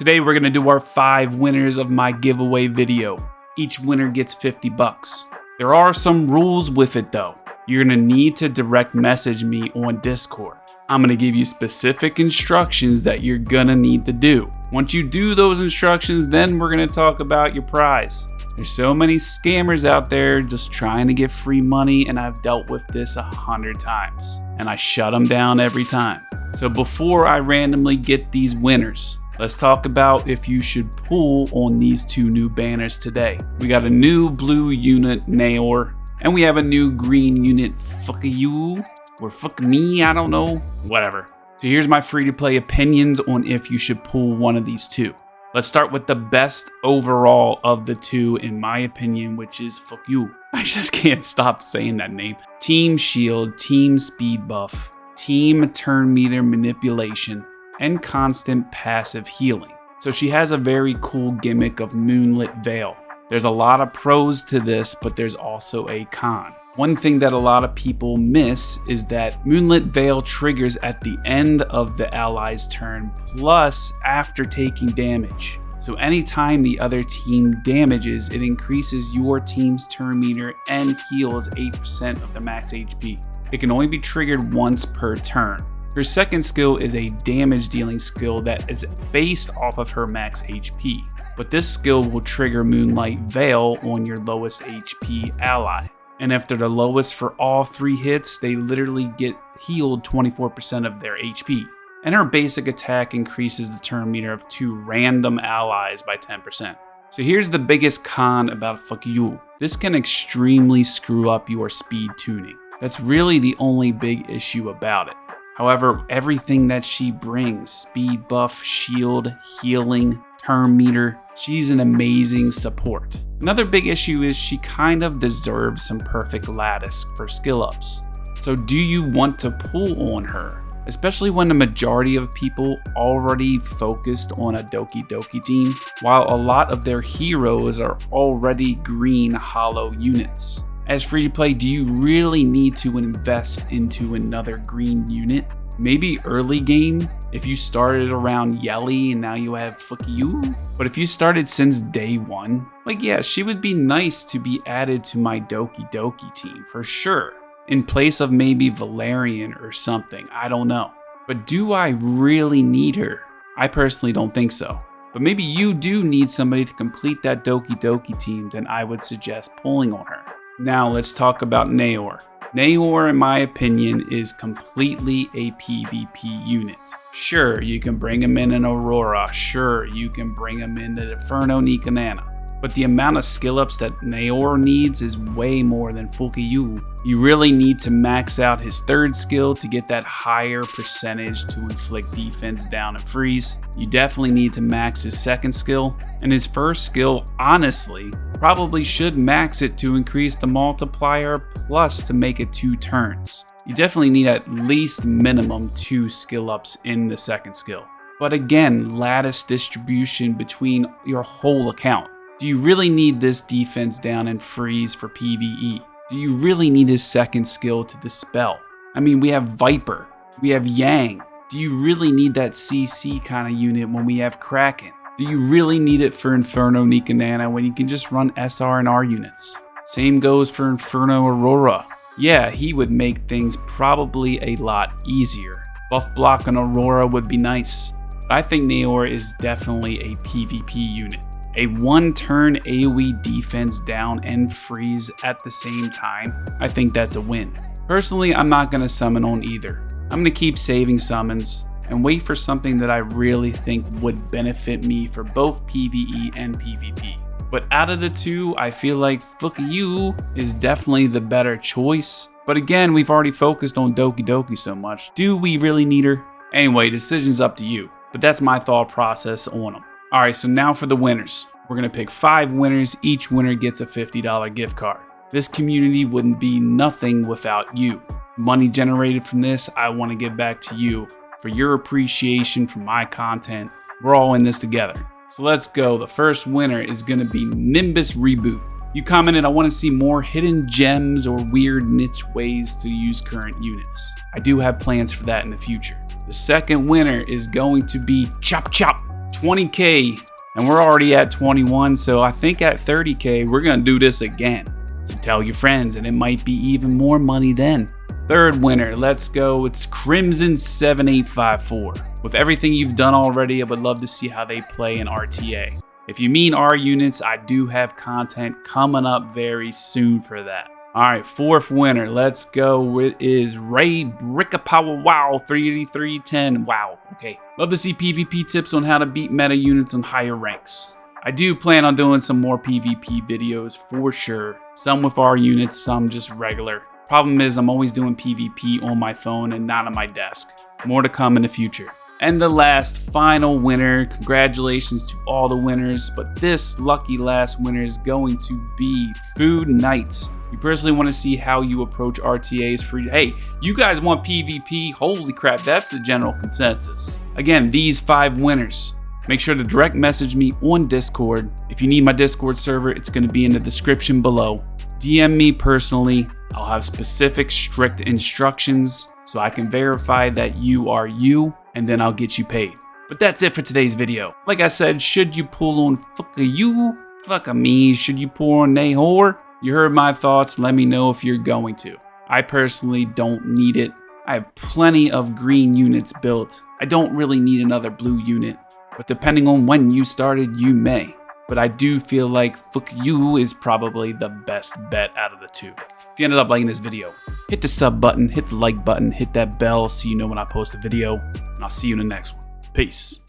Today we're gonna do our 5 winners of my giveaway video. Each winner gets 50 bucks. There are some rules with it though. You're gonna need to direct message me on Discord. I'm gonna give you specific instructions that you're gonna need to do. Once you do those instructions, then we're gonna talk about your prize. There's so many scammers out there just trying to get free money, and I've dealt with this 100 times, and I shut them down every time. So before I randomly get these winners, let's talk about if you should pull on these 2 new banners today. We got a new blue unit, Nahor, and we have a new green unit, FUQIU, or fuck me, I don't know, whatever. So here's my free-to-play opinions on if you should pull one of these 2. Let's start with the best overall of the 2, in my opinion, which is FUQIU. I just can't stop saying that name. Team Shield, Team Speed Buff, Team Turn Meter Manipulation, and constant passive healing. So she has a very cool gimmick of Moonlit Veil. There's a lot of pros to this, but there's also a con. One thing that a lot of people miss is that Moonlit Veil triggers at the end of the ally's turn, plus after taking damage. So anytime the other team damages, it increases your team's turn meter and heals 8% of the max HP. It can only be triggered once per turn. Her second skill is a damage dealing skill that is based off of her max HP, but this skill will trigger Moonlight Veil on your lowest HP ally. And if they're the lowest for all 3 hits, they literally get healed 24% of their HP. And her basic attack increases the turn meter of 2 random allies by 10%. So here's the biggest con about FUQIU. This can extremely screw up your speed tuning. That's really the only big issue about it. However, everything that she brings, speed buff, shield, healing, turn meter, she's an amazing support. Another big issue is she kind of deserves some perfect lattice for skill ups. So do you want to pull on her? Especially when the majority of people already focused on a Doki team, while a lot of their heroes are already green hollow units. As free to play, do you really need to invest into another green unit? Maybe early game, if you started around Yelly and now you have FUQIU. But if you started since day 1, like yeah, she would be nice to be added to my Doki team for sure. In place of maybe Valerian or something, I don't know. But do I really need her? I personally don't think so. But maybe you do need somebody to complete that Doki team, then I would suggest pulling on her. Now let's talk about Nahor. Nahor, in my opinion, is completely a PvP unit. Sure, you can bring him in an Aurora. Sure, you can bring him in the Inferno Nikanana. But the amount of skill ups that Nahor needs is way more than FUQIU. You really need to max out his 3rd skill to get that higher percentage to inflict defense down and freeze. You definitely need to max his 2nd skill. And his 1st skill, honestly, probably should max it to increase the multiplier plus to make it 2 turns. You definitely need at least minimum 2 skill ups in the 2nd skill. But again, lattice distribution between your whole account. Do you really need this defense down and freeze for PvE? Do you really need his 2nd skill to dispel? I mean, we have Viper, we have Yang. Do you really need that CC kind of unit when we have Kraken? Do you really need it for Inferno Nikanana when you can just run SR and R units? Same goes for Inferno Aurora. Yeah, he would make things probably a lot easier. Buff block on Aurora would be nice. But I think Nahor is definitely a PvP unit. A 1-turn AoE defense down and freeze at the same time, I think that's a win. Personally, I'm not going to summon on either. I'm going to keep saving summons and wait for something that I really think would benefit me for both PvE and PvP. But out of the 2, I feel like FUQIU is definitely the better choice. But again, we've already focused on Doki so much. Do we really need her? Anyway, decision's up to you. But that's my thought process on them. Alright, so now for the winners. We're going to pick 5 winners. Each winner gets a $50 gift card. This community wouldn't be nothing without you. Money generated from this, I want to give back to you for your appreciation for my content. We're all in this together. So let's go. The first winner is going to be Nimbus Reboot. You commented, I want to see more hidden gems or weird niche ways to use current units. I do have plans for that in the future. The second winner is going to be Chop Chop. 20K, and we're already at 21, so I think at 30K, we're gonna do this again. So tell your friends, and it might be even more money then. Third winner, let's go. It's Crimson 7854. With everything you've done already, I would love to see how they play in RTA. If you mean our units, I do have content coming up very soon for that. All right, fourth winner, let's go. It is Ray Brickapower Wow 38310. Wow, okay. Love to see PvP tips on how to beat meta units on higher ranks. I do plan on doing some more PvP videos for sure. Some with our units, some just regular. Problem is, I'm always doing PvP on my phone and not on my desk. More to come in the future. And the last final winner, congratulations to all the winners, but this lucky last winner is going to be Food Knight. We personally want to see how you approach RTAs for, hey, you guys want PvP? Holy crap, that's the general consensus. Again, these 5 winners. Make sure to direct message me on Discord. If you need my Discord server, it's going to be in the description below. DM me personally. I'll have specific, strict instructions so I can verify that you are you, and then I'll get you paid. But that's it for today's video. Like I said, should you pull on FUQIU? Fuck me. Should you pull on Nahor? You heard my thoughts. Let me know if you're going to. I personally don't need it. I have plenty of green units built. I don't really need another blue unit. But depending on when you started, you may. But I do feel like FUQIU is probably the best bet out of the two. If you ended up liking this video, hit the sub button, hit the like button, hit that bell so you know when I post a video, and I'll see you in the next one. Peace.